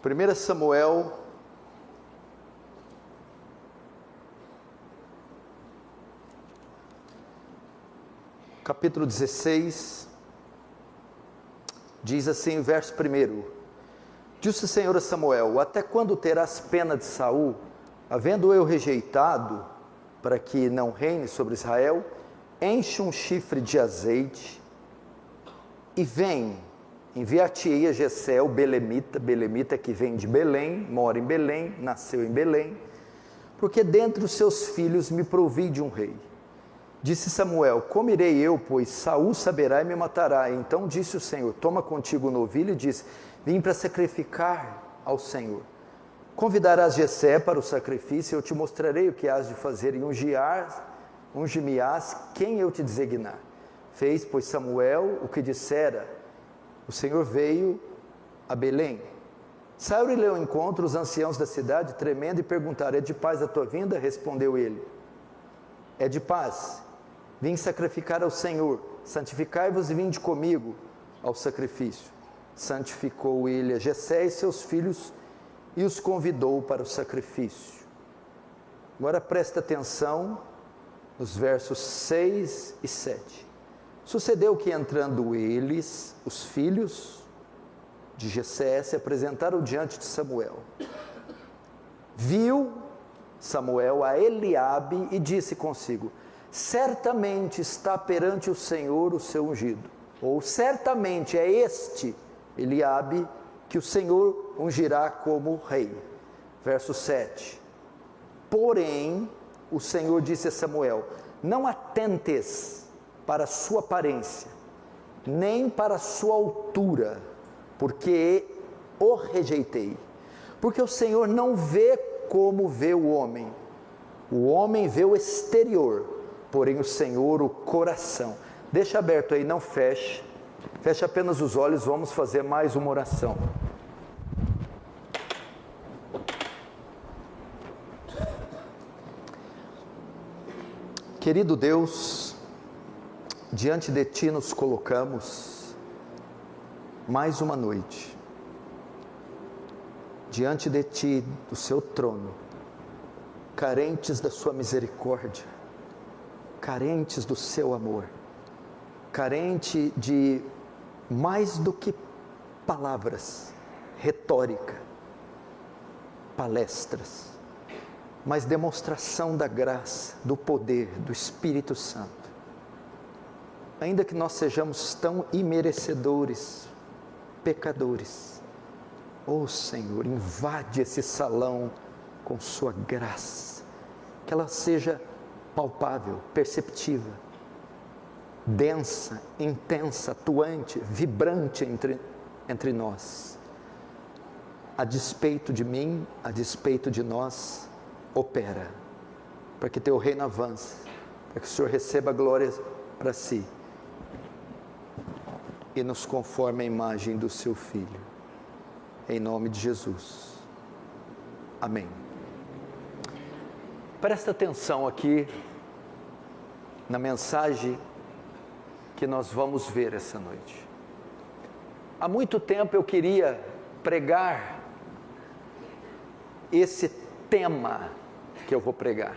1 Samuel, capítulo 16, diz assim, verso 1: Disse o Senhor a Samuel: até quando terás pena de Saul, havendo eu rejeitado, para que não reine sobre Israel? Enche um chifre de azeite e vem, enviar-te-ei a Jessé, o belemita que vem de Belém, mora em Belém, nasceu em Belém, porque dentre os seus filhos me provi de um rei. Disse Samuel: como irei eu, pois Saul saberá e me matará? Então disse o Senhor: toma contigo o novilho, e disse: vim para sacrificar ao Senhor. Convidarás Jessé para o sacrifício, e eu te mostrarei o que hás de fazer, e ungir-me-ás quem eu te designar. Fez, pois, Samuel o que dissera. O Senhor veio a Belém. Saiu-lhe ao encontro os anciãos da cidade, tremendo, e perguntaram: é de paz a tua vinda? Respondeu ele: é de paz. Vim sacrificar ao Senhor. Santificai-vos e vinde comigo ao sacrifício. Santificou ele a Jessé e seus filhos e os convidou para o sacrifício. Agora presta atenção nos versos 6 e 7. Sucedeu que, entrando eles, os filhos de Jessé, se apresentaram diante de Samuel. Viu Samuel a Eliabe e disse consigo: certamente está perante o Senhor o seu ungido, ou certamente é este Eliabe que o Senhor ungirá como rei. Verso 7. Porém, o Senhor disse a Samuel: não atentes para a sua aparência, nem para a sua altura, porque o rejeitei. Porque o Senhor não vê como vê o homem vê o exterior, porém o Senhor o coração. Deixa aberto aí, não feche, feche apenas os olhos, vamos fazer mais uma oração. Querido Deus, diante de Ti nos colocamos mais uma noite, diante de Ti, do Seu trono, carentes da Sua misericórdia, carentes do Seu amor, carente de mais do que palavras, retórica, palestras, mas demonstração da graça, do poder, do Espírito Santo. Ainda que nós sejamos tão imerecedores, pecadores, ó Senhor, invade esse salão com Sua graça, que ela seja palpável, perceptível, densa, intensa, atuante, vibrante entre nós. A despeito de mim, a despeito de nós, opera, para que Teu reino avance, para que o Senhor receba a glória para si, e nos conforme à imagem do Seu Filho, em nome de Jesus, amém. Presta atenção aqui, na mensagem que nós vamos ver essa noite. Há muito tempo eu queria pregar esse tema que eu vou pregar.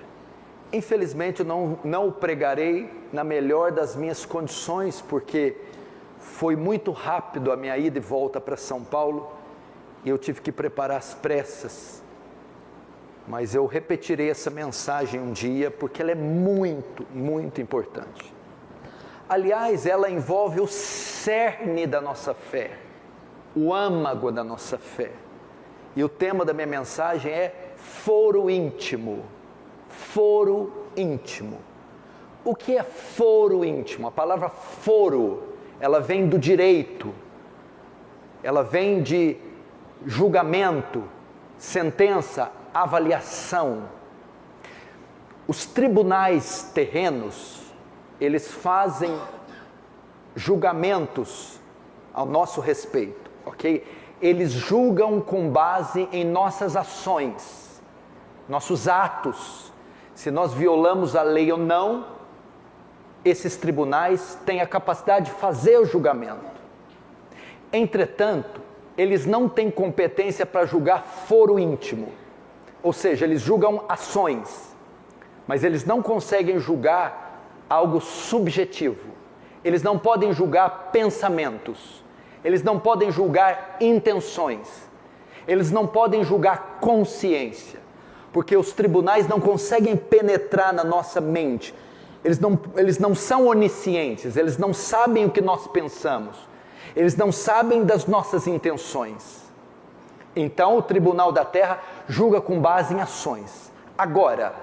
Infelizmente eu não o pregarei na melhor das minhas condições, porque foi muito rápido a minha ida e volta para São Paulo, e eu tive que preparar às pressas, mas eu repetirei essa mensagem um dia, porque ela é muito, muito importante. Aliás, ela envolve o cerne da nossa fé, o âmago da nossa fé, e o tema da minha mensagem é foro íntimo. Foro íntimo. O que é foro íntimo? A palavra foro, ela vem do direito, ela vem de julgamento, sentença, avaliação. Os tribunais terrenos, eles fazem julgamentos ao nosso respeito, ok? Eles julgam com base em nossas ações, nossos atos. Se nós violamos a lei ou não, esses tribunais têm a capacidade de fazer o julgamento. Entretanto, eles não têm competência para julgar foro íntimo. Ou seja, eles julgam ações, mas eles não conseguem julgar algo subjetivo. Eles não podem julgar pensamentos. Eles não podem julgar intenções. Eles não podem julgar consciência. Porque os tribunais não conseguem penetrar na nossa mente. Eles não são oniscientes. Eles não sabem o que nós pensamos. Eles não sabem das nossas intenções. Então o tribunal da terra julga com base em ações. Agora,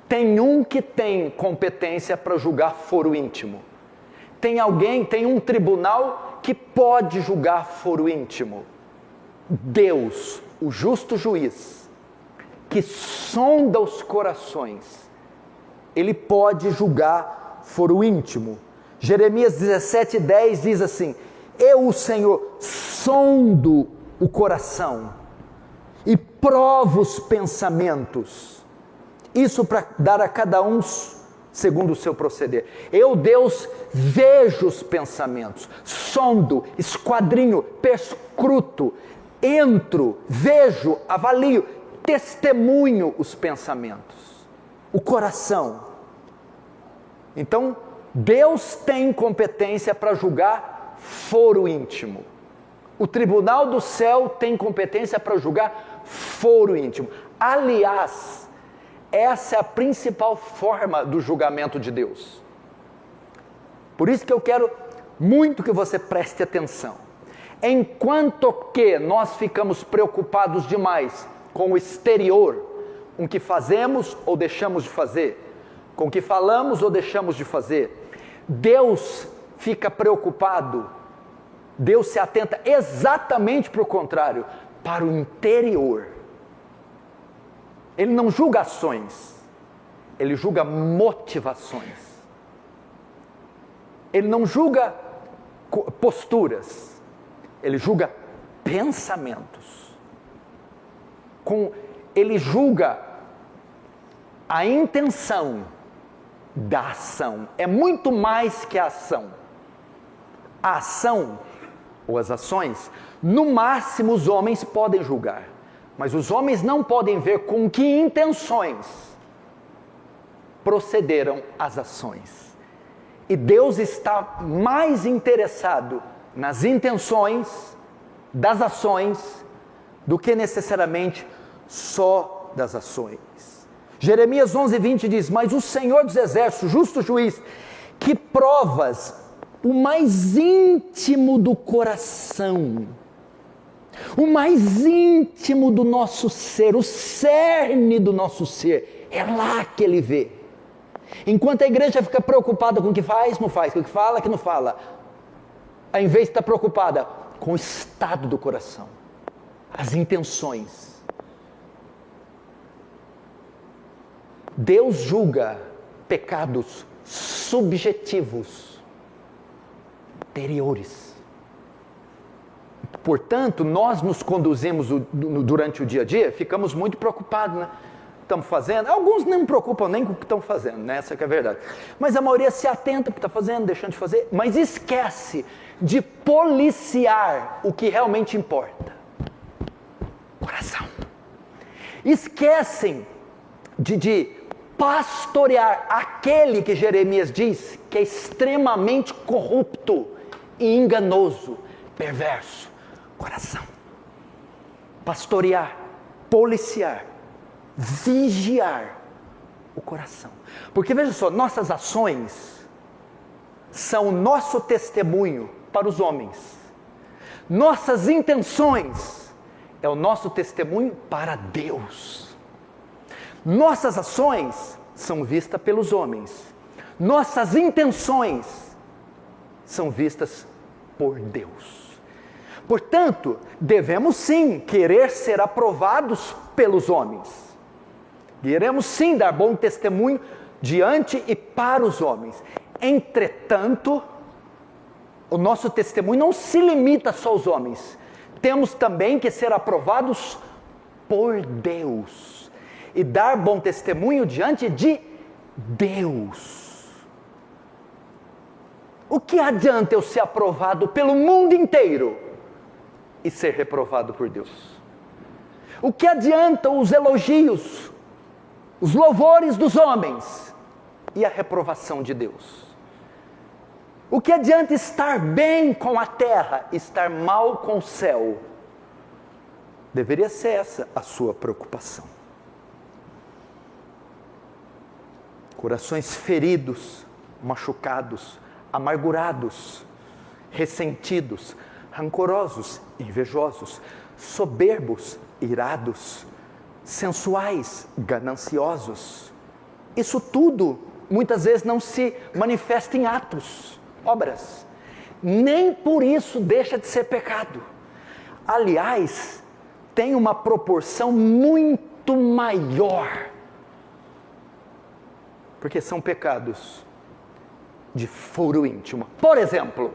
tem um que tem competência para julgar foro íntimo. Tem um tribunal que pode julgar foro íntimo. Deus, o justo juiz, que sonda os corações, ele pode julgar foro íntimo. Jeremias 17:10 diz assim: eu, o Senhor, sondo o coração e provo os pensamentos, isso para dar a cada um segundo o seu proceder. Eu, Deus, vejo os pensamentos, sondo, esquadrinho, perscruto, entro, vejo, avalio, testemunho os pensamentos, o coração. Então, Deus tem competência para julgar foro íntimo. O tribunal do céu tem competência para julgar foro íntimo. Aliás, essa é a principal forma do julgamento de Deus. Por isso que eu quero muito que você preste atenção. Enquanto que nós ficamos preocupados demais com o exterior, com o que fazemos ou deixamos de fazer, com o que falamos ou deixamos de fazer, Deus fica preocupado, Deus se atenta exatamente para o contrário, para o interior. Ele não julga ações, ele julga motivações. Ele não julga posturas, ele julga pensamentos. Ele julga a intenção da ação. É muito mais que a ação. A ação, ou as ações, no máximo os homens podem julgar. Mas os homens não podem ver com que intenções procederam as ações. E Deus está mais interessado nas intenções das ações do que necessariamente só das ações. Jeremias 11:20 diz: mas o Senhor dos Exércitos, justo juiz, que provas o mais íntimo do coração, o mais íntimo do nosso ser, o cerne do nosso ser, é lá que ele vê. Enquanto a igreja fica preocupada com o que faz, não faz, com o que fala, que não fala, ao invés de estar preocupada com o estado do coração, as intenções. Deus julga pecados subjetivos, interiores. Portanto, nós nos conduzimos durante o dia a dia, ficamos muito preocupados, né? Estamos fazendo, alguns não me preocupam nem com o que estão fazendo, né? Essa que é a verdade. Mas a maioria se atenta para o que está fazendo, deixando de fazer, mas esquece de policiar o que realmente importa. Coração. Esquecem de pastorear aquele que Jeremias diz que é extremamente corrupto e enganoso, perverso. Coração. Pastorear, policiar, vigiar o coração. Porque veja só, nossas ações são o nosso testemunho para os homens. Nossas intenções é o nosso testemunho para Deus. Nossas ações são vistas pelos homens. Nossas intenções são vistas por Deus. Portanto, devemos sim querer ser aprovados pelos homens. Queremos sim dar bom testemunho diante e para os homens. Entretanto, o nosso testemunho não se limita só aos homens. Temos também que ser aprovados por Deus. E dar bom testemunho diante de Deus. O que adianta eu ser aprovado pelo mundo inteiro e ser reprovado por Deus? O que adiantam os elogios, os louvores dos homens e a reprovação de Deus? O que adianta estar bem com a terra e estar mal com o céu? Deveria ser essa a sua preocupação. Corações feridos, machucados, amargurados, ressentidos, rancorosos, invejosos, soberbos, irados, sensuais, gananciosos. Isso tudo muitas vezes não se manifesta em atos, obras. Nem por isso deixa de ser pecado. Aliás, tem uma proporção muito maior, porque são pecados de foro íntimo. Por exemplo,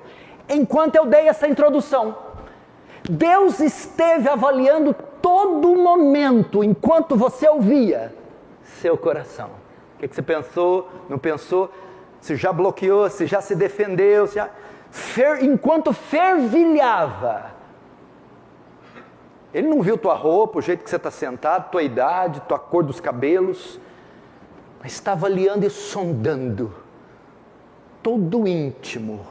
enquanto eu dei essa introdução, Deus esteve avaliando todo momento, enquanto você ouvia, seu coração. O que você pensou, não pensou, se já bloqueou, se já se defendeu, enquanto fervilhava. Ele não viu tua roupa, o jeito que você está sentado, tua idade, tua cor dos cabelos, mas está avaliando e sondando todo o íntimo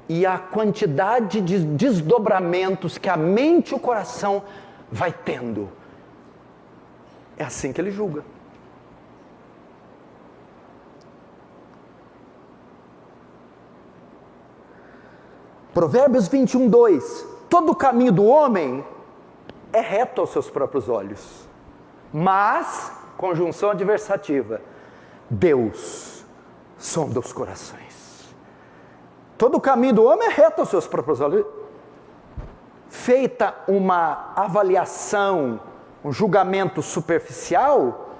e a quantidade de desdobramentos que a mente e o coração vai tendo. É assim que ele julga. Provérbios 21:2: todo o caminho do homem é reto aos seus próprios olhos, mas, conjunção adversativa, Deus sonda os corações. Todo o caminho do homem é reto aos seus próprios olhos. Feita uma avaliação, um julgamento superficial,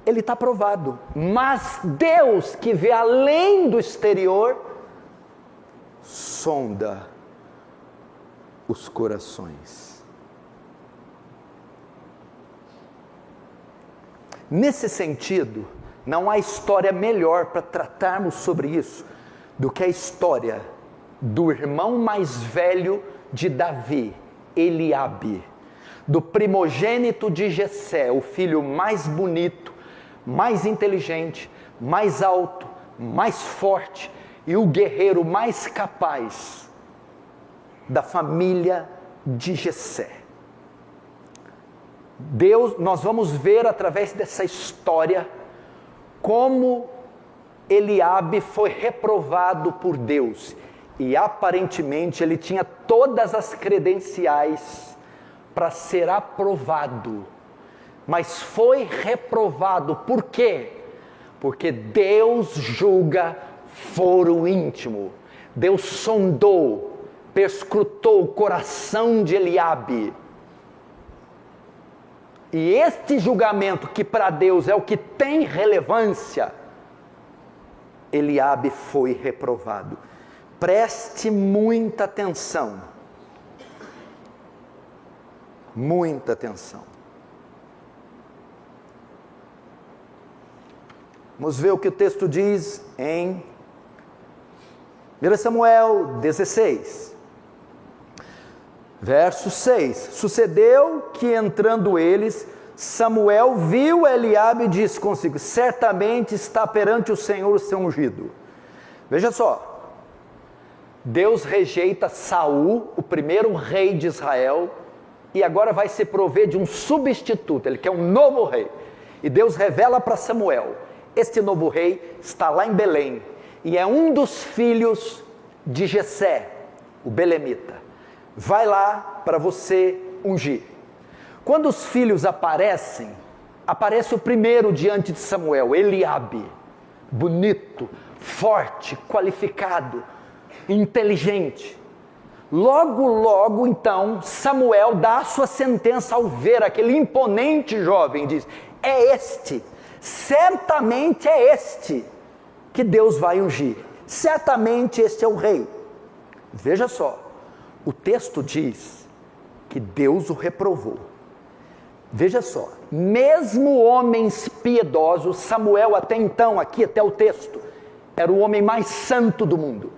ele está provado. Mas Deus, que vê além do exterior, sonda os corações. Nesse sentido, não há história melhor para tratarmos sobre isso do que a história do irmão mais velho de Davi, Eliabe, do primogênito de Jessé, o filho mais bonito, mais inteligente, mais alto, mais forte e o guerreiro mais capaz da família de Jessé. Deus, nós vamos ver através dessa história como Eliabe foi reprovado por Deus, e aparentemente ele tinha todas as credenciais para ser aprovado, mas foi reprovado. Por quê? Porque Deus julga foro íntimo. Deus sondou, perscrutou o coração de Eliabe. E este julgamento, que para Deus é o que tem relevância, Eliabe foi reprovado. Preste muita atenção. Muita atenção. Vamos ver o que o texto diz em 1 Samuel 16. Verso 6, sucedeu que entrando eles, Samuel viu Eliabe e disse consigo: certamente está perante o Senhor o seu ungido. Veja só, Deus rejeita Saul, o primeiro rei de Israel, e agora vai se prover de um substituto, ele quer um novo rei. E Deus revela para Samuel: este novo rei está lá em Belém, e é um dos filhos de Jessé, o belemita. Vai lá para você ungir. Quando os filhos aparece o primeiro diante de Samuel, Eliabe, bonito, forte, qualificado, inteligente. Logo então, Samuel dá a sua sentença ao ver aquele imponente jovem, diz: é este, certamente é este que Deus vai ungir, certamente este é o rei. Veja só, o texto diz que Deus o reprovou. Veja só, mesmo homens piedosos, Samuel até então, aqui até o texto, era o homem mais santo do mundo,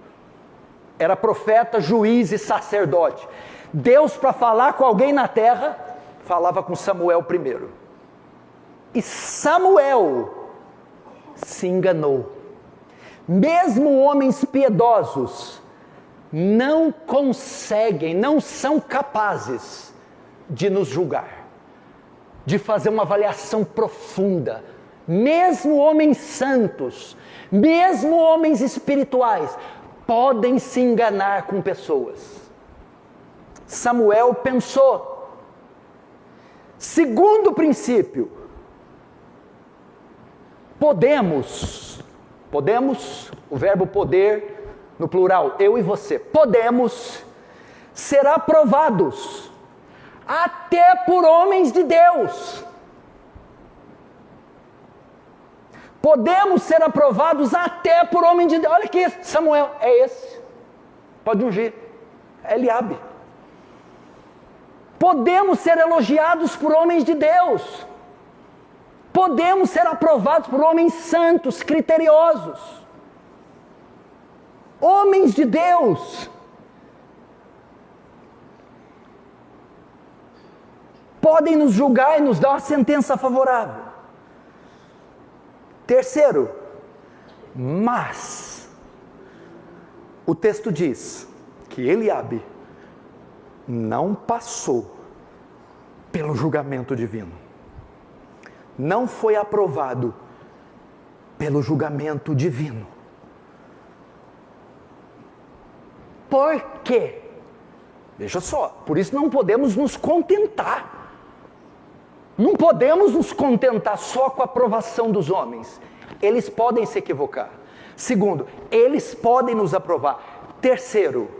era profeta, juiz e sacerdote. Deus, para falar com alguém na terra, falava com Samuel primeiro. E Samuel se enganou. Mesmo homens piedosos não conseguem, não são capazes de nos julgar, de fazer uma avaliação profunda. Mesmo homens santos, mesmo homens espirituais, podem se enganar com pessoas. Samuel pensou. Segundo princípio, podemos, o verbo poder no plural, eu e você, podemos ser aprovados até por homens de Deus. Podemos ser aprovados até por homem de Deus. Olha aqui, Samuel, é esse. Pode ungir. É Eliabe. Podemos ser elogiados por homens de Deus. Podemos ser aprovados por homens santos, criteriosos. Homens de Deus. Podem nos julgar e nos dar uma sentença favorável. Terceiro, mas o texto diz que Eliabe não passou pelo julgamento divino. Não foi aprovado pelo julgamento divino. Por quê? Veja só, por isso não podemos nos contentar. Não podemos nos contentar só com a aprovação dos homens. Eles podem se equivocar. Segundo, eles podem nos aprovar. Terceiro,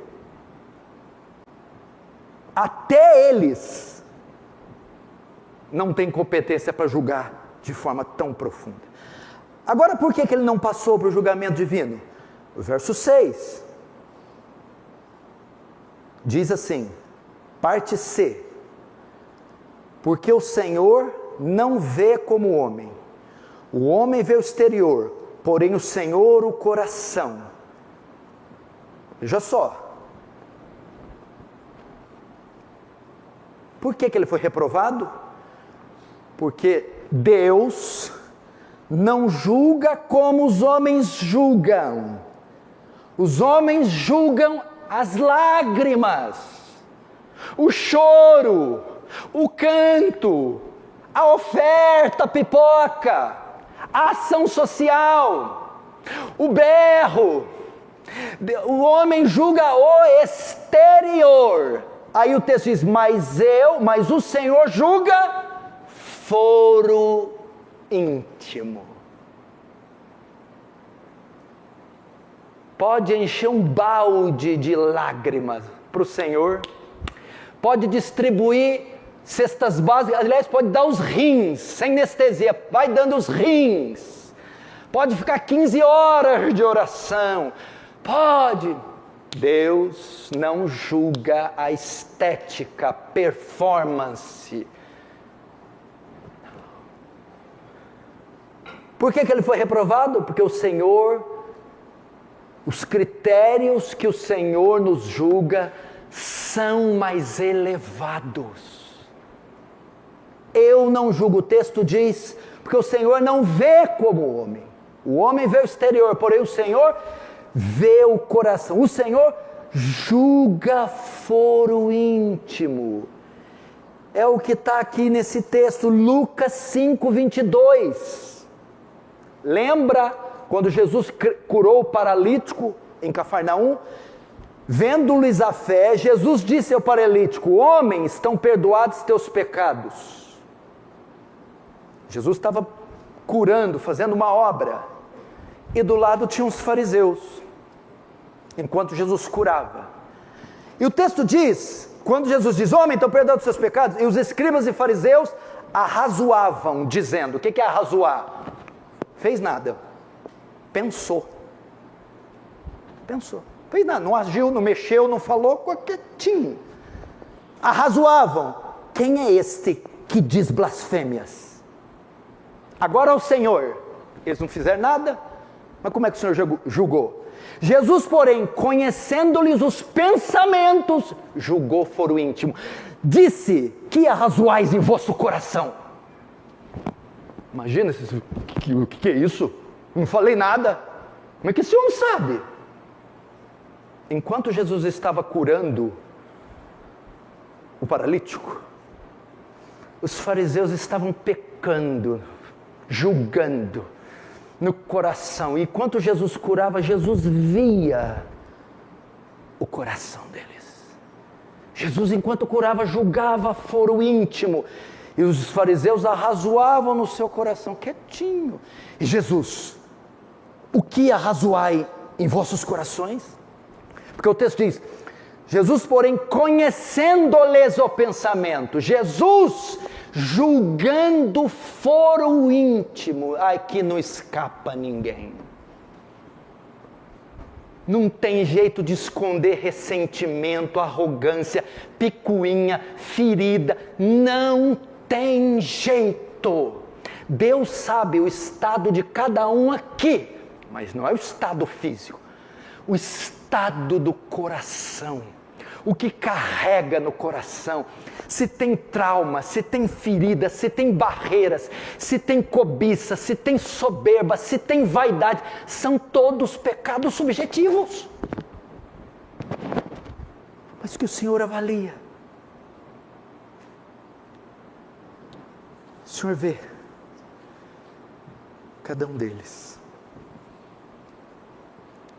até eles não têm competência para julgar de forma tão profunda. Agora, por que ele não passou para o julgamento divino? O verso 6 diz assim, parte C: porque o Senhor não vê como o homem vê o exterior, porém o Senhor o coração. Veja só, por que ele foi reprovado? Porque Deus não julga como os homens julgam. Os homens julgam as lágrimas, o choro, o canto, a oferta, a pipoca, a ação social, o berro. O homem julga o exterior. Aí o texto diz, mas o Senhor julga foro íntimo. Pode encher um balde de lágrimas para o Senhor, pode distribuir cestas básicas, aliás, pode dar os rins, sem anestesia, vai dando os rins, pode ficar 15 horas de oração, pode. Deus não julga a estética, a performance. Por que ele foi reprovado? Porque o Senhor, os critérios que o Senhor nos julga são mais elevados. Eu não julgo, o texto diz, porque o Senhor não vê como o homem vê o exterior, porém o Senhor vê o coração. O Senhor julga foro íntimo. É o que está aqui nesse texto, Lucas 5:22. Lembra quando Jesus curou o paralítico em Cafarnaum? Vendo-lhes a fé, Jesus disse ao paralítico: homem, estão perdoados teus pecados. Jesus estava curando, fazendo uma obra, e do lado tinha uns fariseus, enquanto Jesus curava. E o texto diz, quando Jesus diz, homem, estão perdoados teus pecados, e os escribas e fariseus arrazoavam, dizendo, o que é arrazoar? Fez nada, pensou, fez nada, não agiu, não mexeu, não falou, quietinho. Arrazoavam, quem é este que diz blasfêmias? Agora ao Senhor, eles não fizeram nada, mas como é que o Senhor julgou? Jesus, porém, conhecendo-lhes os pensamentos, julgou foro íntimo. Disse: que arrazoais em vosso coração? Imagina, o que é isso? Não falei nada. Como é que esse homem sabe? Enquanto Jesus estava curando o paralítico, os fariseus estavam pecando, julgando no coração. E enquanto Jesus curava, Jesus via o coração deles. Jesus, enquanto curava, julgava foro íntimo. E os fariseus arrazoavam no seu coração, quietinho. E Jesus: o que arrazoai em vossos corações? Porque o texto diz: Jesus, porém, conhecendo-lhes o pensamento. Jesus julgando foro íntimo. Ai, que não escapa ninguém. Não tem jeito de esconder ressentimento, arrogância, picuinha, ferida. Não tem jeito. Deus sabe o estado de cada um aqui, mas não é o estado físico, o estado do coração, o que carrega no coração. Se tem trauma, se tem ferida, se tem barreiras, se tem cobiça, se tem soberba, se tem vaidade, são todos pecados subjetivos. Mas que o Senhor avalia. O Senhor vê cada um deles.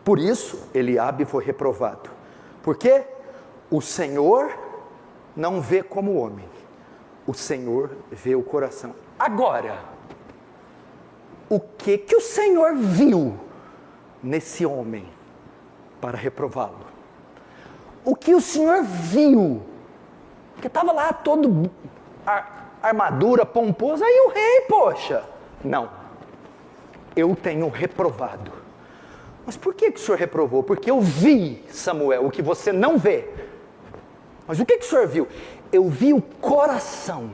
Por isso, Eliabe foi reprovado. Porque o Senhor não vê como o homem, o Senhor vê o coração. Agora, o que o Senhor viu nesse homem para reprová-lo? O que o Senhor viu? Porque estava lá todo armadura, pomposa, aí o rei, poxa. Não, eu tenho reprovado. Mas por que o Senhor reprovou? Porque eu vi, Samuel, o que você não vê. Mas o que o Senhor viu? Eu vi o coração,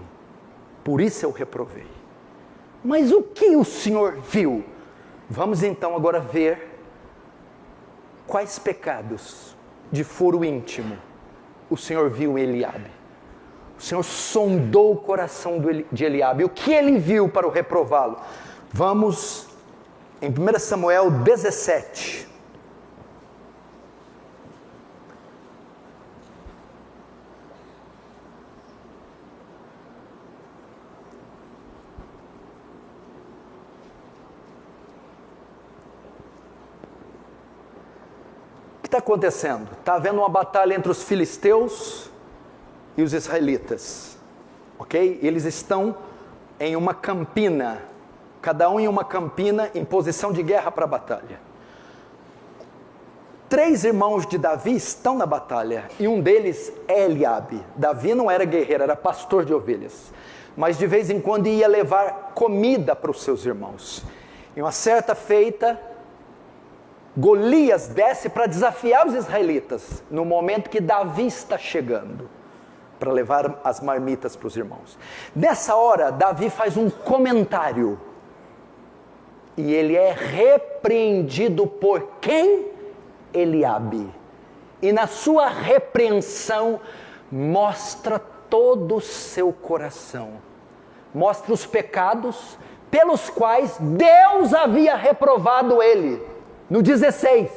por isso eu reprovei. Mas o que o Senhor viu? Vamos então agora ver quais pecados de foro íntimo o Senhor viu em Eliabe. O Senhor sondou o coração de Eliabe. O que ele viu para o reprová-lo? Vamos em 1 Samuel 17. O que está acontecendo? Está havendo uma batalha entre os filisteus e os israelitas, ok? Eles estão em uma campina, cada um em uma campina, em posição de guerra para a batalha. 3 irmãos de Davi estão na batalha, e um deles é Eliabe. Davi não era guerreiro, era pastor de ovelhas, mas de vez em quando ia levar comida para os seus irmãos. Em uma certa feita, Golias desce para desafiar os israelitas, no momento que Davi está chegando, para levar as marmitas para os irmãos. Nessa hora, Davi faz um comentário, e ele é repreendido por quem? Eliabe. E na sua repreensão, mostra todo o seu coração, mostra os pecados pelos quais Deus havia reprovado ele. No 16,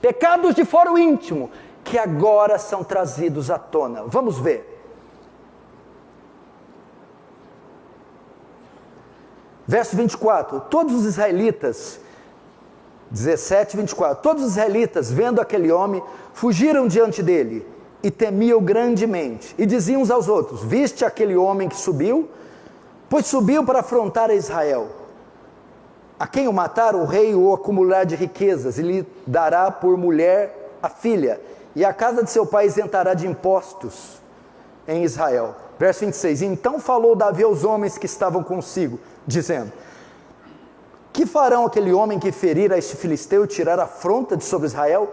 pecados de foro íntimo, que agora são trazidos à tona. Vamos ver. Verso 24, todos os israelitas, 17, 24, todos os israelitas, vendo aquele homem, fugiram diante dele, e temiam grandemente, e diziam uns aos outros: viste aquele homem que subiu? Pois subiu para afrontar a Israel. A quem o matar, o rei o acumular de riquezas, e lhe dará por mulher a filha, e a casa de seu pai isentará de impostos em Israel. Verso 26, então falou Davi aos homens que estavam consigo, dizendo: que farão aquele homem que ferir a este filisteu e tirar a afronta de sobre Israel?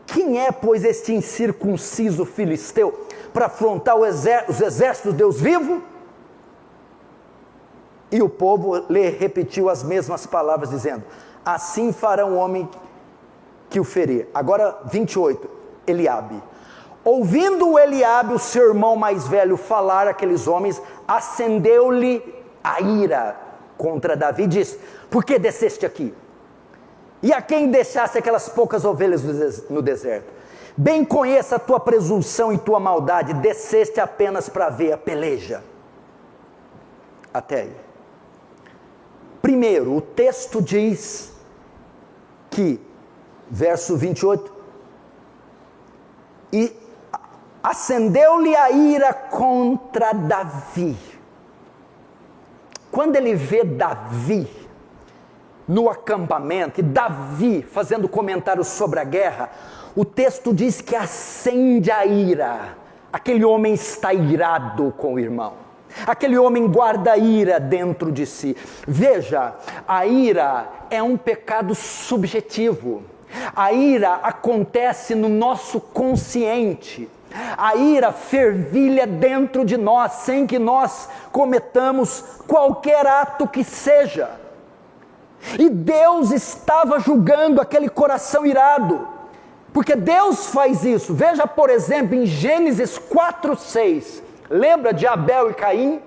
Quem é, pois, este incircunciso filisteu para afrontar os exércitos do Deus vivo? E o povo lhe repetiu as mesmas palavras, dizendo: assim fará um homem que o ferir. Agora 28, Eliabe. Ouvindo Eliabe, o seu irmão mais velho, falar aqueles homens, acendeu-lhe a ira contra Davi, diz: por que desceste aqui? E a quem deixaste aquelas poucas ovelhas no deserto? Bem conheça a tua presunção e tua maldade, desceste apenas para ver a peleja. Até aí. Primeiro, o texto diz que, verso 28, e acendeu-lhe a ira contra Davi. Quando ele vê Davi no acampamento, e Davi fazendo comentários sobre a guerra, o texto diz que acende a ira. Aquele homem está irado com o irmão. Aquele homem guarda ira dentro de si. Veja, a ira é um pecado subjetivo. A ira acontece no nosso consciente. A ira fervilha dentro de nós, sem que nós cometamos qualquer ato que seja. E Deus estava julgando aquele coração irado, porque Deus faz isso. Veja, por exemplo, em Gênesis 4:6, lembra de Abel e Caim?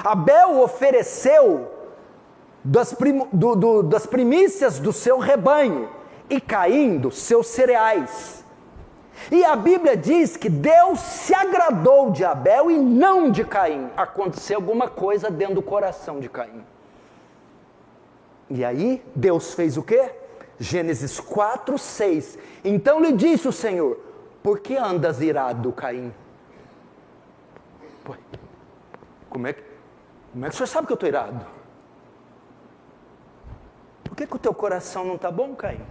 Abel ofereceu das primícias do seu rebanho, e Caim dos seus cereais. E a Bíblia diz que Deus se agradou de Abel e não de Caim. Aconteceu alguma coisa dentro do coração de Caim. E aí Deus fez o quê? Gênesis 4:6. Então lhe disse o Senhor: por que andas irado, Caim? Pô, como é que o senhor sabe que eu estou irado? Por que o teu coração não está bom, Caim?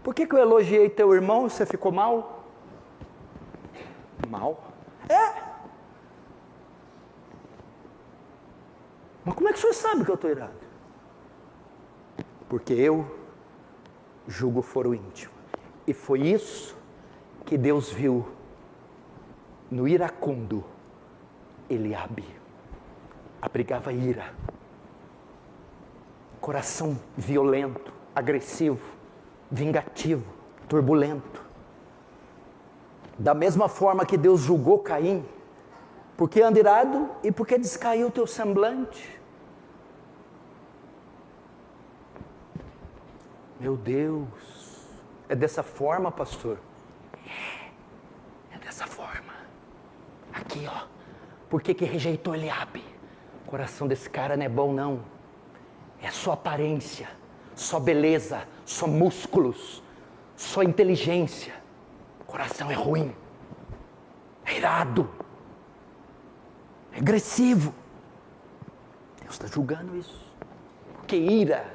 Por que eu elogiei teu irmão e você ficou mal? Mal? É. Mas como é que o senhor sabe que eu estou irado? Porque eu julgo o foro íntimo. E foi isso que Deus viu no iracundo Eliabe. Abrigava ira. Coração violento, agressivo, vingativo, turbulento. Da mesma forma que Deus julgou Caim, porque anda irado e porque descaiu o teu semblante. Meu Deus, é dessa forma, pastor? É dessa forma. Aqui, ó. Por que rejeitou Eliabe? O coração desse cara não é bom, não. É só aparência, só beleza, só músculos, só inteligência. O coração é ruim, é irado, é agressivo. Deus está julgando isso. Porque ira,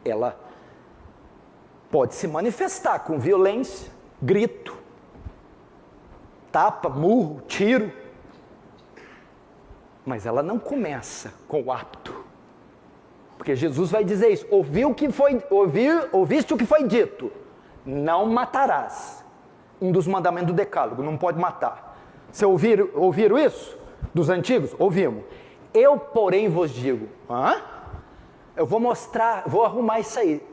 ela pode se manifestar com violência, grito, tapa, murro, tiro. Mas ela não começa com o ato. Porque Jesus vai dizer isso: ouviste o que foi dito, não matarás. Um dos mandamentos do decálogo, não pode matar. Vocês ouviram isso? Dos antigos? Ouvimos. Eu, porém, vos digo, eu vou mostrar, vou arrumar isso aí.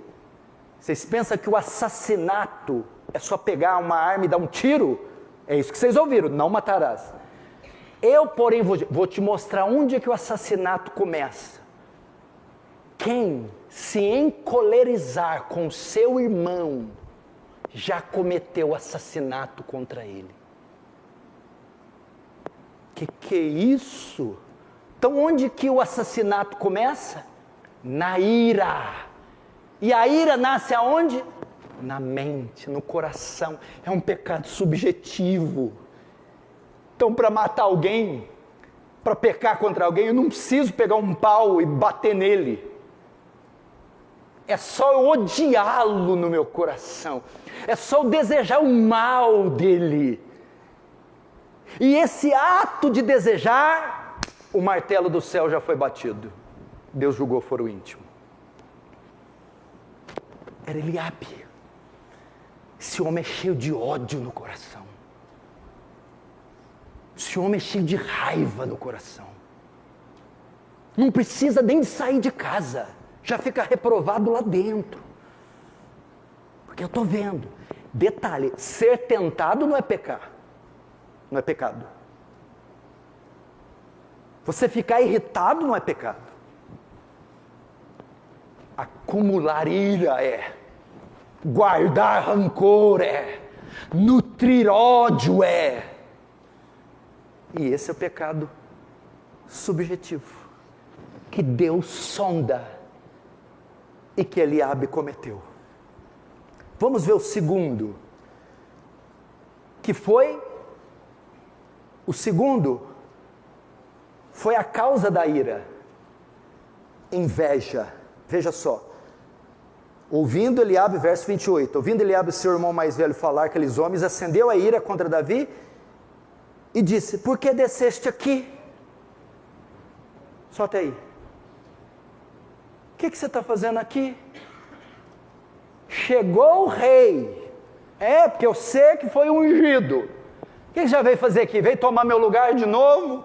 Vocês pensam que o assassinato é só pegar uma arma e dar um tiro? É isso que vocês ouviram, não matarás. Eu, porém, vou te mostrar onde é que o assassinato começa. Quem se encolerizar com seu irmão, já cometeu assassinato contra ele. Que é isso? Então onde que o assassinato começa? Na ira. E a ira nasce aonde? Na mente, no coração. É um pecado subjetivo. Então, para matar alguém, para pecar contra alguém, eu não preciso pegar um pau e bater nele. É só eu odiá-lo no meu coração. É só eu desejar o mal dele. E esse ato de desejar, o martelo do céu já foi batido. Deus julgou foro íntimo. Era Eliabe. Esse homem é cheio de ódio no coração. Esse homem é cheio de raiva no coração. Não precisa nem de sair de casa. Já fica reprovado lá dentro. Porque eu estou vendo. Detalhe, ser tentado não é pecar. Não é pecado. Você ficar irritado não é pecado. Acumular ira é. Guardar rancor é. Nutrir ódio é. E esse é o pecado subjetivo, que Deus sonda e que Eliabe cometeu. Vamos ver o segundo, que foi, o segundo foi a causa da ira, inveja. Veja só, ouvindo Eliabe, verso 28, ouvindo Eliabe seu irmão mais velho falar aqueles homens, acendeu a ira contra Davi e disse: por que desceste aqui? Só até aí. O que você está fazendo aqui? Chegou o rei. Porque eu sei que foi ungido. O que já veio fazer aqui? Veio tomar meu lugar de novo?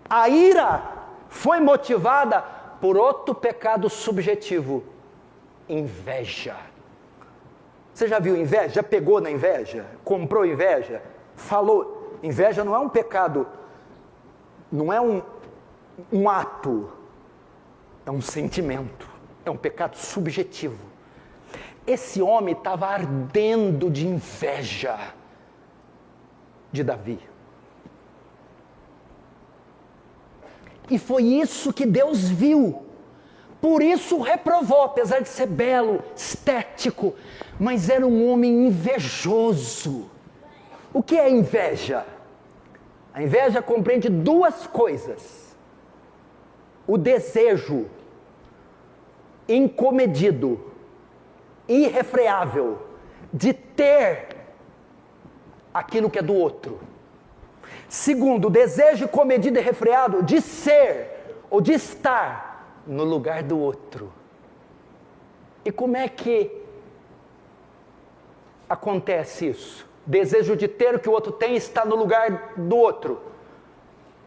A ira foi motivada por outro pecado subjetivo: inveja. Você já viu inveja? Já pegou na inveja? Comprou inveja? Falou. Inveja não é um pecado, não é um ato, é um sentimento, é um pecado subjetivo. Esse homem estava ardendo de inveja de Davi. E foi isso que Deus viu. Por isso o reprovou, apesar de ser belo, estético, mas era um homem invejoso. O que é inveja? A inveja compreende duas coisas: o desejo incomedido, irrefreável, de ter aquilo que é do outro. Segundo, o desejo comedido e irrefreado de ser ou de estar no lugar do outro. E como é que acontece isso? Desejo de ter o que o outro tem e estar no lugar do outro.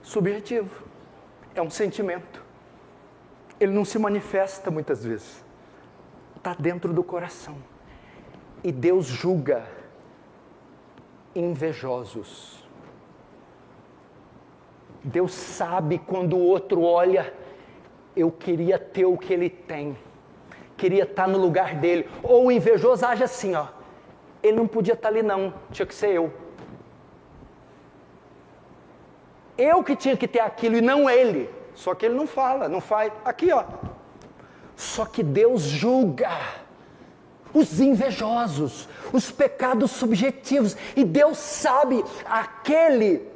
Subjetivo. É um sentimento. Ele não se manifesta muitas vezes. Está dentro do coração. E Deus julga invejosos. Deus sabe quando o outro olha: eu queria ter o que ele tem. Queria estar no lugar dele. Ou o invejoso age assim, ele não podia estar ali não, tinha que ser eu. Eu que tinha que ter aquilo e não ele. Só que ele não fala, não faz. Aqui, Só que Deus julga os invejosos, os pecados subjetivos. E Deus sabe aquele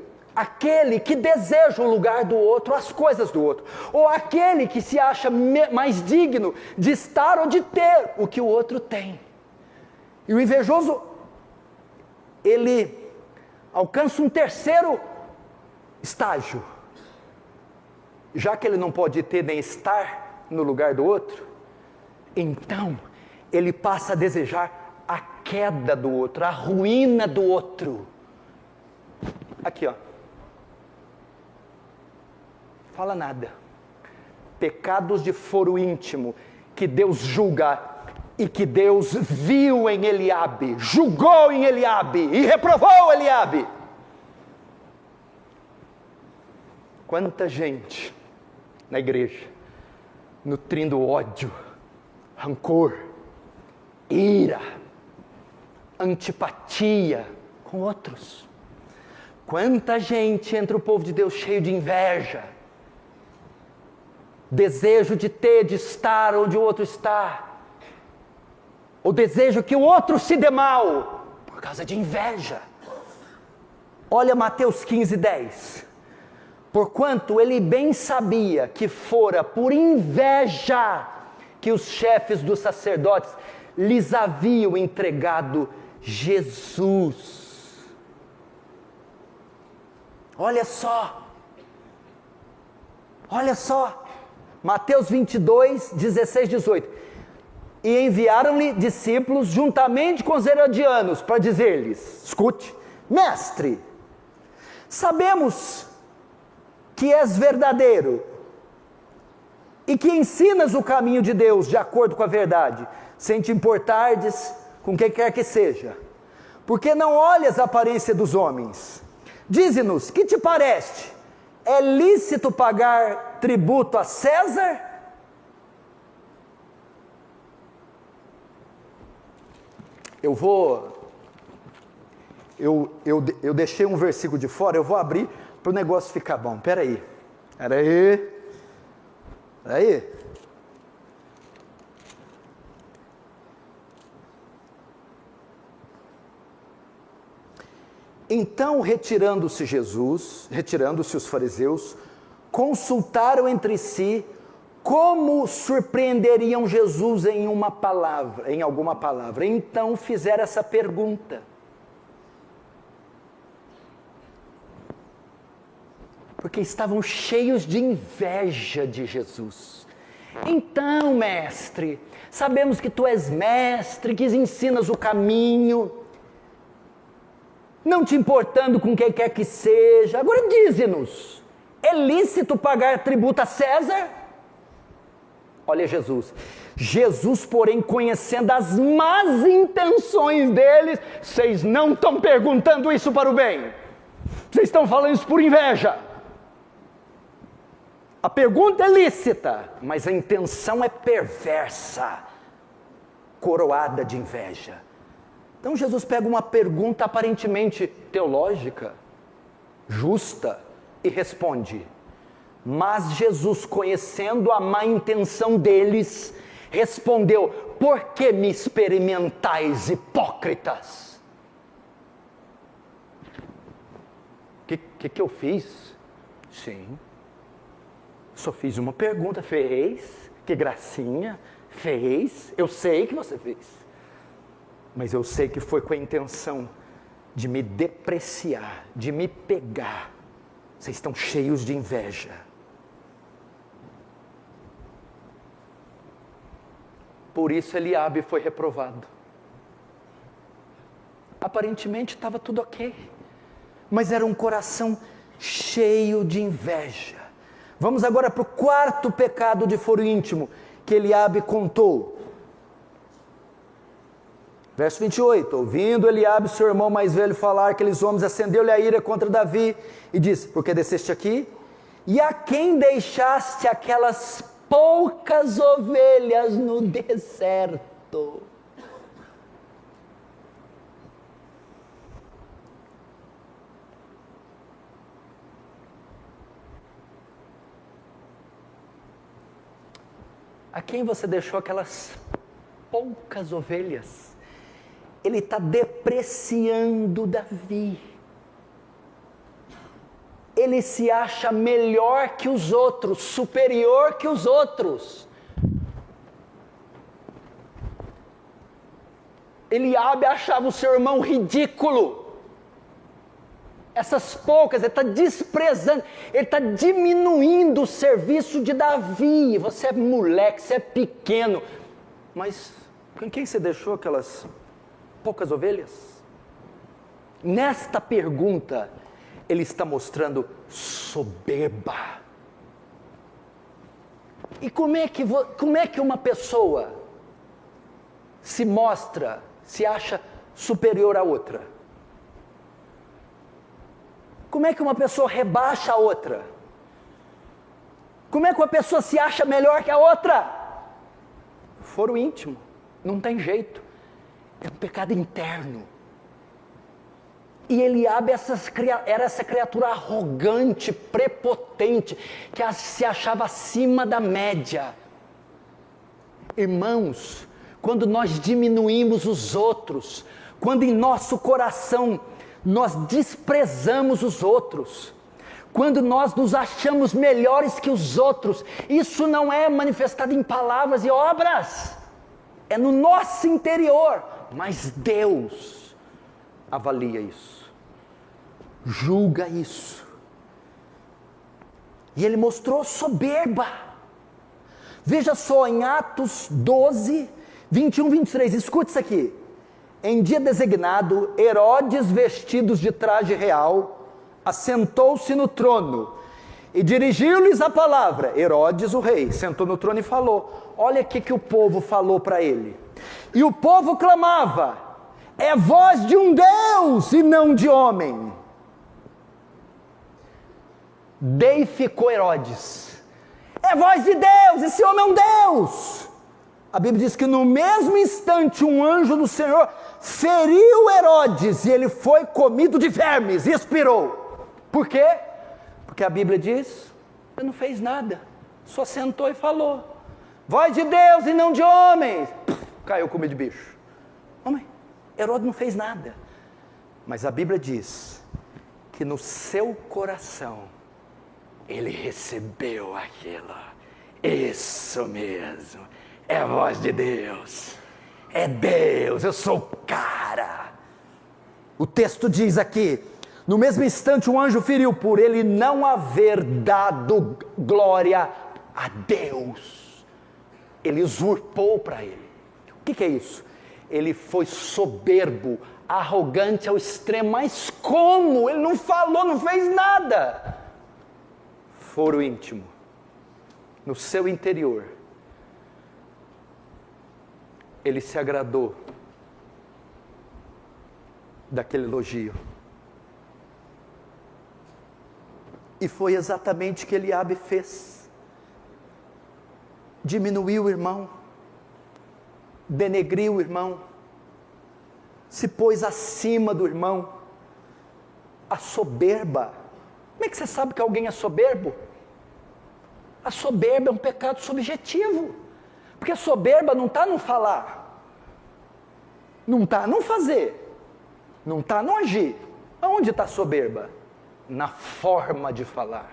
que deseja o lugar do outro, as coisas do outro. Ou aquele que se acha mais digno de estar ou de ter o que o outro tem. E o invejoso, ele alcança um terceiro estágio. Já que ele não pode ter nem estar no lugar do outro, então ele passa a desejar a queda do outro, a ruína do outro. Aqui, fala nada. Pecados de foro íntimo que Deus julga e que Deus viu em Eliabe, julgou em Eliabe e reprovou Eliabe. Quanta gente na igreja nutrindo ódio, rancor, ira, antipatia com outros. Quanta gente entre o povo de Deus cheio de inveja, desejo de ter, de estar onde o outro está, o desejo que o outro se dê mal, por causa de inveja. Olha Mateus 15:10. Porquanto ele bem sabia que fora por inveja que os chefes dos sacerdotes lhes haviam entregado Jesus. Olha só, Mateus 22, 16, 18. E enviaram-lhe discípulos juntamente com os herodianos para dizer-lhes: escute, mestre, sabemos que és verdadeiro e que ensinas o caminho de Deus de acordo com a verdade, sem te importardes com quem quer que seja. Porque não olhas a aparência dos homens. Dize-nos, que te parece? É lícito pagar tributo a César? Eu deixei um versículo de fora, eu vou abrir para o negócio ficar bom. Peraí. Então, retirando-se os fariseus, consultaram entre si como surpreenderiam Jesus em alguma palavra. Então fizeram essa pergunta. Porque estavam cheios de inveja de Jesus. Então, mestre, sabemos que tu és mestre, que ensinas o caminho, não te importando com quem quer que seja. Agora dize-nos, é lícito pagar tributo a César? Olha Jesus, porém, conhecendo as más intenções deles, vocês não estão perguntando isso para o bem, vocês estão falando isso por inveja. A pergunta é lícita, mas a intenção é perversa, coroada de inveja. Então Jesus pega uma pergunta aparentemente teológica, justa, e responde. Mas Jesus, conhecendo a má intenção deles, respondeu: por que me experimentais, hipócritas? O que eu fiz? Sim, só fiz uma pergunta. Fez, que gracinha, fez, eu sei que você fez, mas eu sei que foi com a intenção de me depreciar, de me pegar. Vocês estão cheios de inveja. Por isso Eliabe foi reprovado. Aparentemente estava tudo ok, mas era um coração cheio de inveja. Vamos agora para o quarto pecado de foro íntimo que Eliabe contou. Verso 28, ouvindo Eliabe, seu irmão mais velho, falar aqueles homens, acendeu-lhe a ira contra Davi e disse: por que desceste aqui? E a quem deixaste aquelas poucas ovelhas no deserto? A quem você deixou aquelas poucas ovelhas? Ele está depreciando Davi. Ele se acha melhor que os outros, superior que os outros. Eliabe achava o seu irmão ridículo. Essas poucas, ele está desprezando, ele está diminuindo o serviço de Davi. Você é moleque, você é pequeno. Mas com quem você deixou aquelas poucas ovelhas? Nesta pergunta, ele está mostrando soberba. E como é que uma pessoa se mostra, se acha superior a outra? Como é que uma pessoa rebaixa a outra? Como é que uma pessoa se acha melhor que a outra? Foro íntimo, não tem jeito. É um pecado interno. E Eliabe era essa criatura arrogante, prepotente, que se achava acima da média. Irmãos, quando nós diminuímos os outros, quando em nosso coração nós desprezamos os outros, quando nós nos achamos melhores que os outros, isso não é manifestado em palavras e obras, é no nosso interior, mas Deus avalia isso, julga isso, e ele mostrou soberba. Veja só em Atos 12, 21, 23, escute isso aqui. Em dia designado, Herodes, vestidos de traje real, assentou-se no trono, E dirigiu-lhes a palavra. Herodes, o rei, sentou no trono e falou. Olha o que o povo falou para ele. E o povo clamava: é voz de um Deus e não de homem. Deificou Herodes. É voz de Deus, esse homem é um Deus. A Bíblia diz que no mesmo instante um anjo do Senhor feriu Herodes e ele foi comido de vermes e expirou. Por quê? Porque a Bíblia diz, ele não fez nada, só sentou e falou. Voz de Deus e não de homens. Caiu comido de bicho. Homem, Herodes não fez nada. Mas a Bíblia diz que no seu coração ele recebeu aquilo. Isso mesmo, é a voz de Deus. É Deus, eu sou o cara. O texto diz aqui, no mesmo instante um anjo feriu por ele não haver dado glória a Deus. Ele usurpou para ele. O que é isso? Ele foi soberbo, arrogante ao extremo, mas como? Ele não falou, não fez nada. Foro íntimo, no seu interior, ele se agradou daquele elogio. E foi exatamente o que Eliabe fez. Diminuiu o irmão, denegriu o irmão, se pôs acima do irmão. A soberba. Como é que você sabe que alguém é soberbo? A soberba é um pecado subjetivo. Porque a soberba não está no falar, não está no fazer, não está no agir. Aonde está a soberba? Na forma de falar,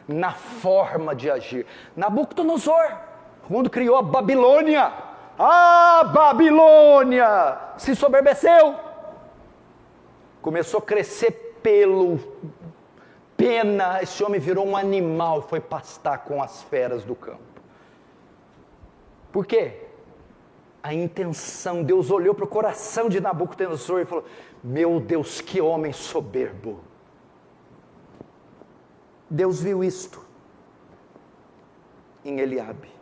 na forma de agir. Nabucodonosor, quando criou a Babilônia, se soberbeceu, começou a crescer pelo, pena, esse homem virou um animal, foi pastar com as feras do campo. Por quê? A intenção, Deus olhou para o coração de Nabucodonosor e falou: meu Deus, que homem soberbo. Deus viu isto em Eliabe.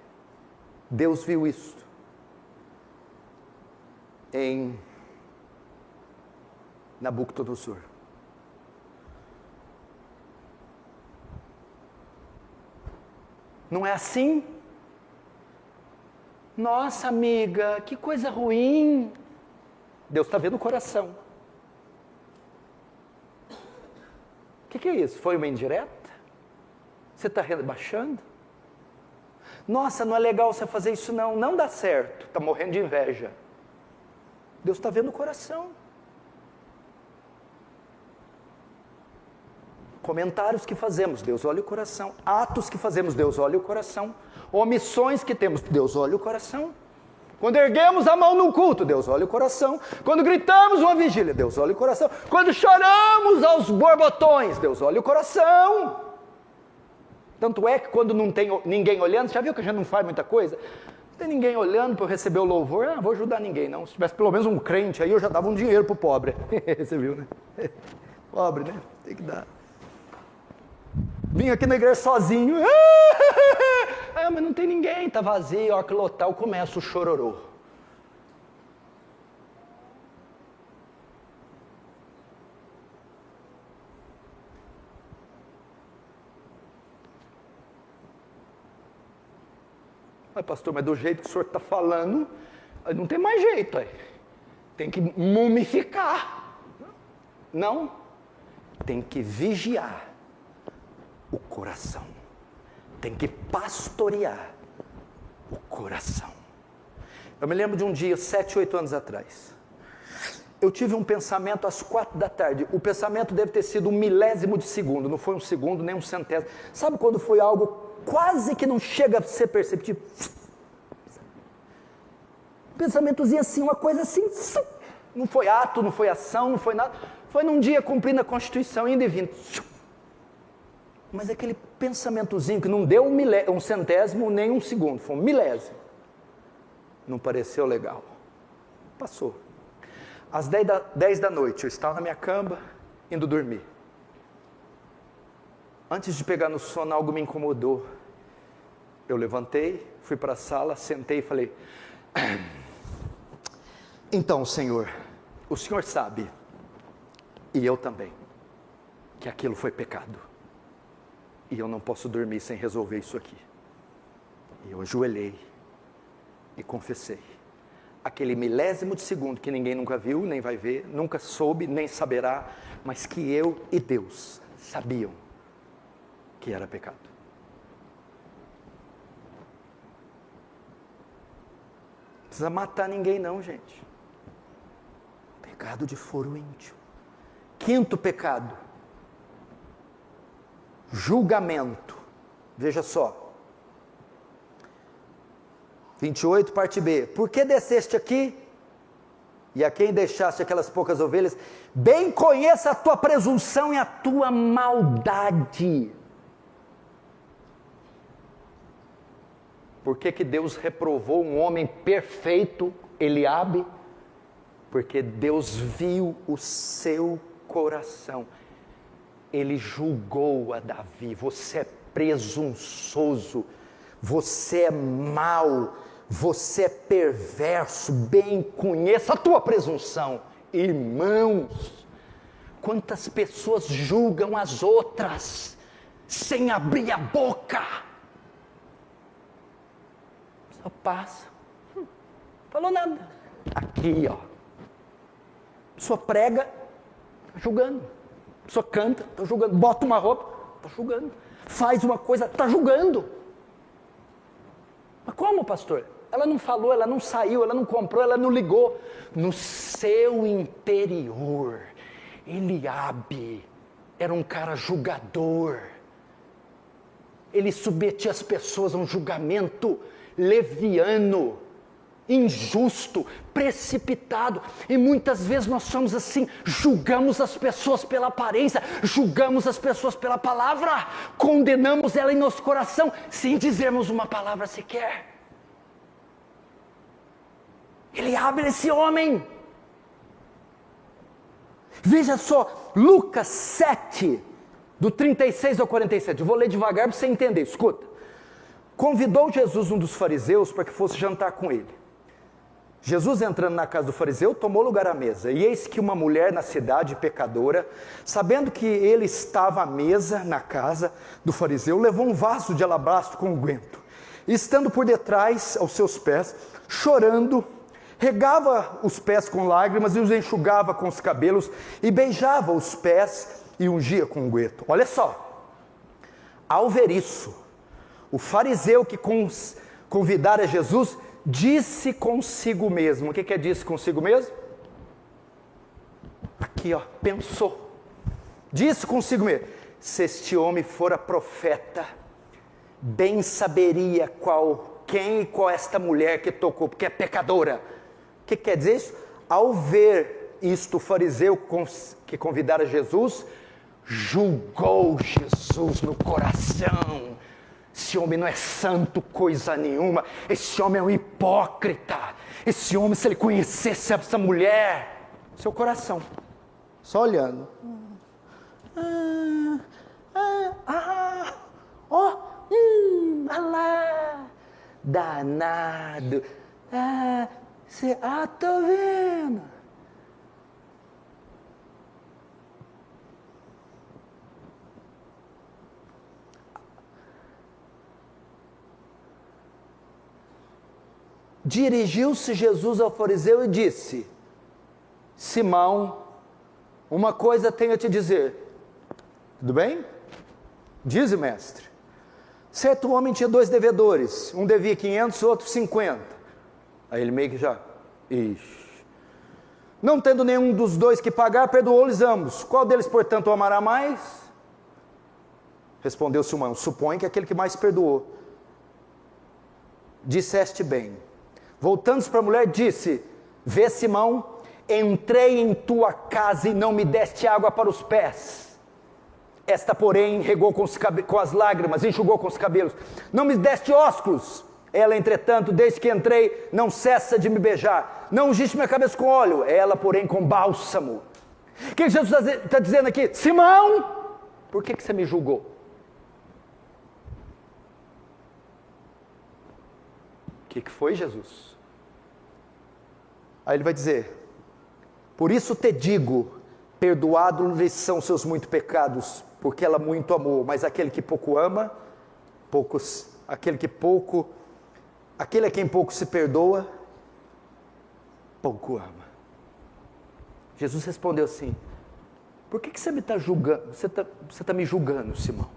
Deus viu isto em Nabucodonosor. Não é assim? Nossa, amiga, que coisa ruim. Deus está vendo o coração. O que é isso? Foi uma indireta? Você está rebaixando? Nossa, não é legal você fazer isso não. Não dá certo. Está morrendo de inveja. Deus está vendo o coração. Comentários que fazemos, Deus olha o coração. Atos que fazemos, Deus olha o coração. Omissões que temos, Deus olha o coração. Quando erguemos a mão no culto, Deus olha o coração. Quando gritamos uma vigília, Deus olha o coração. Quando choramos aos borbotões, Deus olha o coração. Tanto é que quando não tem ninguém olhando, já viu que a gente não faz muita coisa? Não tem ninguém olhando para eu receber o louvor, não vou ajudar ninguém não. Se tivesse pelo menos um crente aí, eu já dava um dinheiro para o pobre. Você viu, né? Pobre, né? Tem que dar. Vim aqui na igreja sozinho. Mas não tem ninguém, está vazio. A hora que lotar, eu começo o chororô. Pastor, mas do jeito que o senhor está falando, não tem mais jeito. Tem que mumificar. Não. Tem que vigiar o coração. Tem que pastorear o coração. Eu me lembro de um dia, 7, 8 anos atrás. Eu tive um pensamento às 4 da tarde. O pensamento deve ter sido 1/1000 de segundo. Não foi 1 segundo, nem 1/100. Sabe quando foi algo quase que não chega a ser perceptível? Pensamentozinho assim, uma coisa assim. Não foi ato, não foi ação, não foi nada. Foi num dia cumprindo a Constituição, indo e vindo. Mas aquele pensamentozinho que não deu 1/100 nem 1 segundo, foi 1/1000. Não pareceu legal. Passou. Às 10 da noite, eu estava na minha cama, indo dormir. Antes de pegar no sono, algo me incomodou. Eu levantei, fui para a sala, sentei e falei: então, Senhor, o Senhor sabe, e eu também, que aquilo foi pecado. E eu não posso dormir sem resolver isso aqui. E eu ajoelhei e confessei. Aquele milésimo de segundo que ninguém nunca viu, nem vai ver, nunca soube, nem saberá, mas que eu e Deus sabiam que era pecado. Não precisa matar ninguém não, gente. Pecado de foro íntimo. Quinto pecado: julgamento. Veja só, 28, parte B. Por que desceste aqui? E a quem deixaste aquelas poucas ovelhas? Bem conheça a tua presunção e a tua maldade. Por que que Deus reprovou um homem perfeito, Eliabe? Porque Deus viu o seu coração. Ele julgou a Davi: você é presunçoso, você é mau, você é perverso, bem conheça a tua presunção. Irmãos, quantas pessoas julgam as outras, sem abrir a boca, só passa, falou nada, aqui ó, a pessoa prega, está julgando, a pessoa canta, está julgando, bota uma roupa, está julgando, faz uma coisa, está julgando. Mas como, pastor? Ela não falou, ela não saiu, ela não comprou, ela não ligou. No seu interior, Eliabe era um cara julgador. Ele submetia as pessoas a um julgamento leviano, injusto, precipitado. E muitas vezes nós somos assim, julgamos as pessoas pela aparência, julgamos as pessoas pela palavra, condenamos ela em nosso coração, sem dizermos uma palavra sequer. Ele abre esse homem. Veja só, Lucas 7, do 36 ao 47, eu vou ler devagar para você entender, escuta. Convidou Jesus um dos fariseus para que fosse jantar com ele. Jesus, entrando na casa do fariseu, tomou lugar à mesa, e eis que uma mulher na cidade, pecadora, sabendo que ele estava à mesa na casa do fariseu, levou um vaso de alabastro com unguento, e estando por detrás aos seus pés, chorando, regava os pés com lágrimas e os enxugava com os cabelos, e beijava os pés e ungia com unguento. Olha só, ao ver isso, o fariseu que convidara Jesus, disse consigo mesmo. O que é disse consigo mesmo? Aqui ó, pensou. Disse consigo mesmo: se este homem fora profeta, bem saberia quem e qual esta mulher que tocou, porque é pecadora. O que quer dizer isso? Ao ver isto, o fariseu que convidara Jesus, julgou Jesus no coração. Esse homem não é santo coisa nenhuma, esse homem é um hipócrita, esse homem, se ele conhecesse essa mulher, seu coração, só olhando, lá, danado, tô vendo. Dirigiu-se Jesus ao fariseu e disse: Simão, uma coisa tenho a te dizer. Tudo bem? Dize, mestre. Certo homem tinha 2 devedores, um devia 500, outro 50. Aí ele meio que já, não tendo nenhum dos 2 que pagar, perdoou-lhes ambos. Qual deles, portanto, o amará mais? Respondeu Simão: supõe que aquele que mais perdoou. Disseste bem. Voltando-se para a mulher, disse: vê, Simão, entrei em tua casa e não me deste água para os pés. Esta, porém, regou com as lágrimas, enxugou com os cabelos. Não me deste ósculos. Ela, entretanto, desde que entrei, não cessa de me beijar. Não ungiste minha cabeça com óleo. Ela, porém, com bálsamo. O que Jesus está dizendo aqui? Simão, por que você me julgou? que foi, Jesus? Aí ele vai dizer: por isso te digo, perdoados-lhes são seus muitos pecados, porque ela muito amou, mas aquele que pouco ama, aquele a quem pouco se perdoa, pouco ama. Jesus respondeu assim: por que você me está julgando? Você está me julgando, Simão?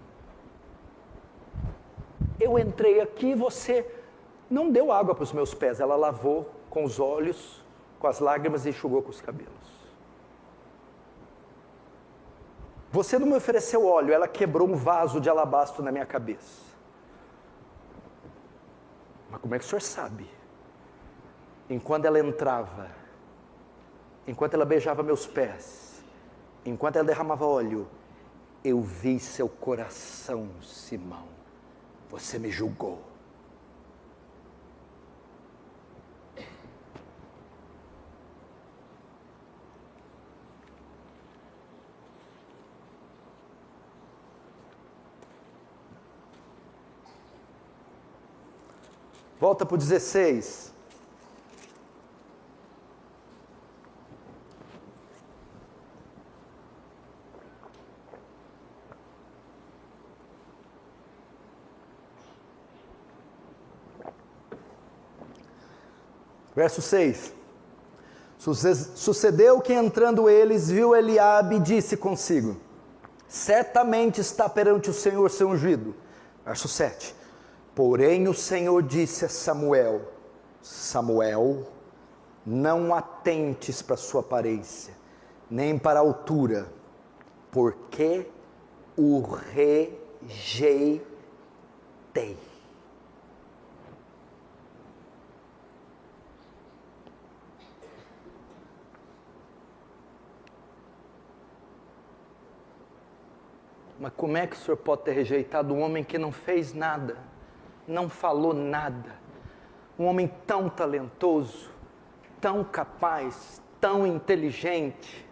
Eu entrei aqui e você não deu água para os meus pés, ela lavou com os olhos, com as lágrimas e enxugou com os cabelos. Você não me ofereceu óleo, ela quebrou um vaso de alabastro na minha cabeça. Mas como é que o senhor sabe? Enquanto ela entrava, enquanto ela beijava meus pés, enquanto ela derramava óleo, eu vi seu coração, Simão. Você me julgou. Volta para o 16. Verso 6. Sucedeu que entrando eles, viu Eliabe e disse consigo: certamente está perante o Senhor seu ungido. Verso 7. Porém o Senhor disse a Samuel: Samuel, não atentes para a sua aparência, nem para a altura, porque o rejeitei. Mas como é que o senhor pode ter rejeitado um homem que não fez nada, não falou nada, um homem tão talentoso, tão capaz, tão inteligente?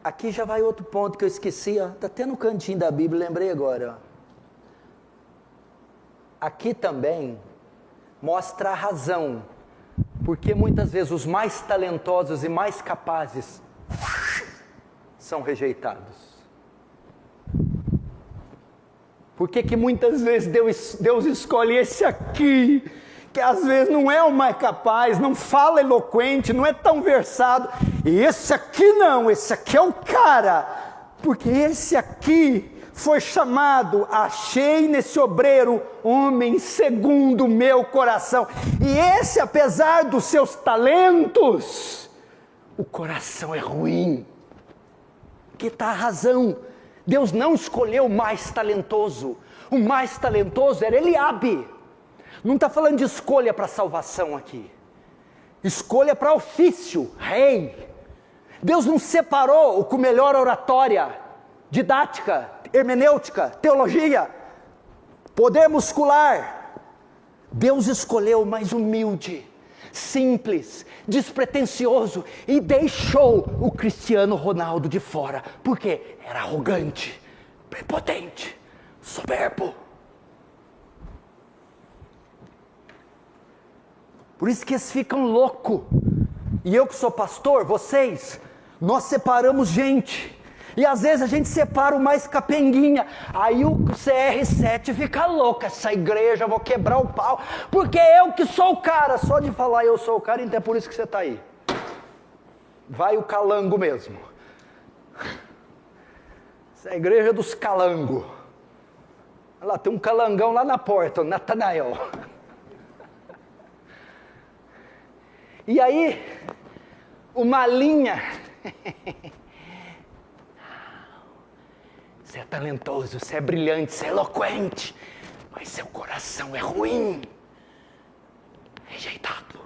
Aqui já vai outro ponto que eu esqueci, está até no cantinho da Bíblia, lembrei agora. Aqui também mostra a razão, porque muitas vezes os mais talentosos e mais capazes são rejeitados. Por que muitas vezes Deus escolhe esse aqui, que às vezes não é o mais capaz, não fala eloquente, não é tão versado, e esse aqui não, esse aqui é o cara, porque esse aqui foi chamado, achei nesse obreiro homem segundo o meu coração, e esse, apesar dos seus talentos, o coração é ruim. Que está a razão. Deus não escolheu o mais talentoso era Eliabe. Não está falando de escolha para salvação aqui, escolha para ofício, rei. Deus não separou o com melhor oratória, didática, hermenêutica, teologia, poder muscular. Deus escolheu o mais humilde, simples, despretensioso, e deixou o Cristiano Ronaldo de fora, porque era arrogante, prepotente, soberbo. Por isso que eles ficam loucos. E eu que sou pastor, vocês, nós separamos gente, e às vezes a gente separa o mais capenguinha, aí o CR7 fica louco, essa igreja, eu vou quebrar o pau, porque eu que sou o cara, só de falar eu sou o cara, então é por isso que você está aí. Vai o calango mesmo. Essa é a igreja dos calangos. Olha lá, tem um calangão lá na porta, o Natanael. E aí, uma linha... Você é talentoso, você é brilhante, você é eloquente, mas seu coração é ruim, rejeitado.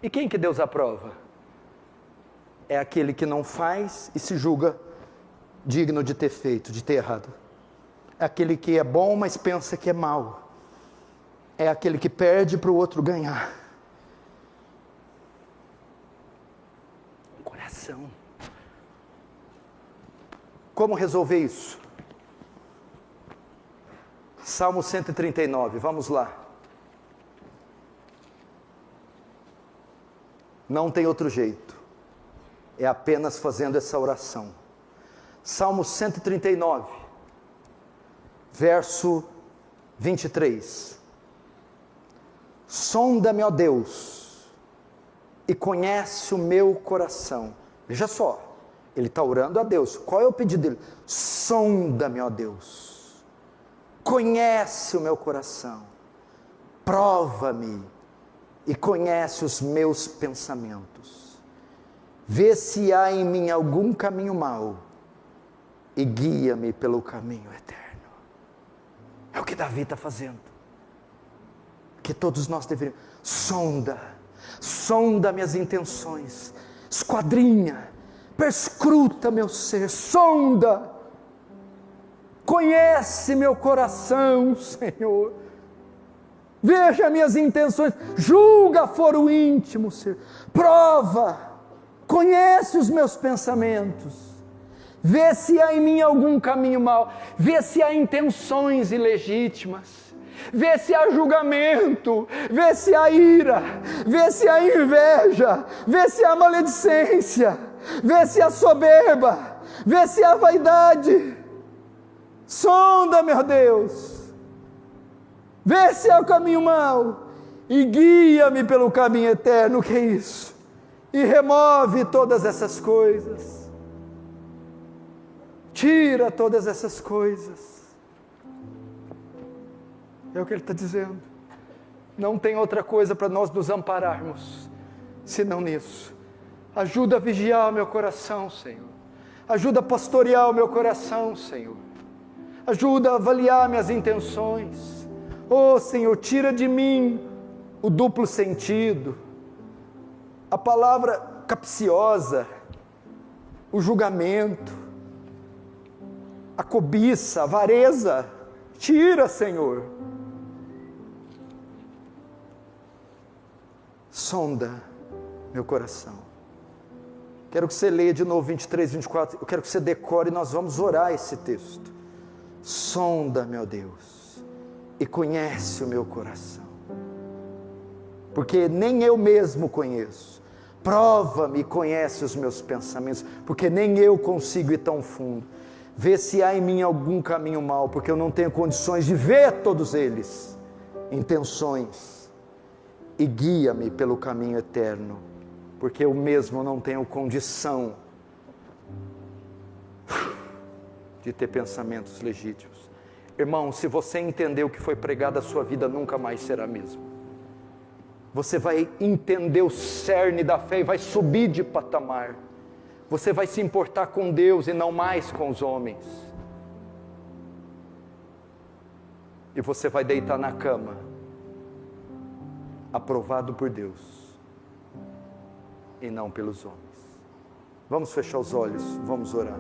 E quem que Deus aprova? É aquele que não faz e se julga digno de ter feito, de ter errado. É aquele que é bom, mas pensa que é mal. É aquele que perde para o outro ganhar. Coração. Como resolver isso? Salmo 139, vamos lá. Não tem outro jeito, é apenas fazendo essa oração. Salmo 139, verso 23. Sonda-me, ó Deus, e conhece o meu coração. Veja só, ele está orando a Deus. Qual é o pedido dele? Sonda-me, ó Deus, conhece o meu coração, prova-me e conhece os meus pensamentos. Vê se há em mim algum caminho mau e guia-me pelo caminho eterno. É o que Davi está fazendo. Que todos nós deveríamos. Sonda minhas intenções, esquadrinha, perscruta meu ser, sonda, conhece meu coração, Senhor. Veja minhas intenções, julga foro íntimo, Senhor. Prova, conhece os meus pensamentos. Vê se há em mim algum caminho mau. Vê se há intenções ilegítimas. Vê se há julgamento. Vê se há ira. Vê se há inveja. Vê se há maledicência. Vê se há soberba. Vê se há vaidade. Sonda, meu Deus. Vê se há o caminho mau. E guia-me pelo caminho eterno. Que é isso? E remove todas essas coisas. Tira todas essas coisas. É o que ele está dizendo. Não tem outra coisa para nós nos ampararmos, senão nisso. Ajuda a vigiar o meu coração, Senhor. Ajuda a pastorear o meu coração, Senhor. Ajuda a avaliar minhas intenções. Oh, Senhor, tira de mim o duplo sentido, a palavra capciosa, o julgamento, a cobiça, a avareza. Tira, Senhor. Sonda meu coração. Quero que você leia de novo 23, 24. Eu quero que você decore e nós vamos orar esse texto. Sonda, meu Deus, e conhece o meu coração, porque nem eu mesmo conheço. Prova-me e conhece os meus pensamentos, porque nem eu consigo ir tão fundo. Vê se há em mim algum caminho mau, porque eu não tenho condições de ver todos eles. Intenções. E guia-me pelo caminho eterno, porque eu mesmo não tenho condição de ter pensamentos legítimos. Irmão, se você entender o que foi pregado, a sua vida nunca mais será a mesma. Você vai entender o cerne da fé e vai subir de patamar. Você vai se importar com Deus e não mais com os homens. E você vai deitar na cama, aprovado por Deus e não pelos homens. Vamos fechar os olhos, vamos orar.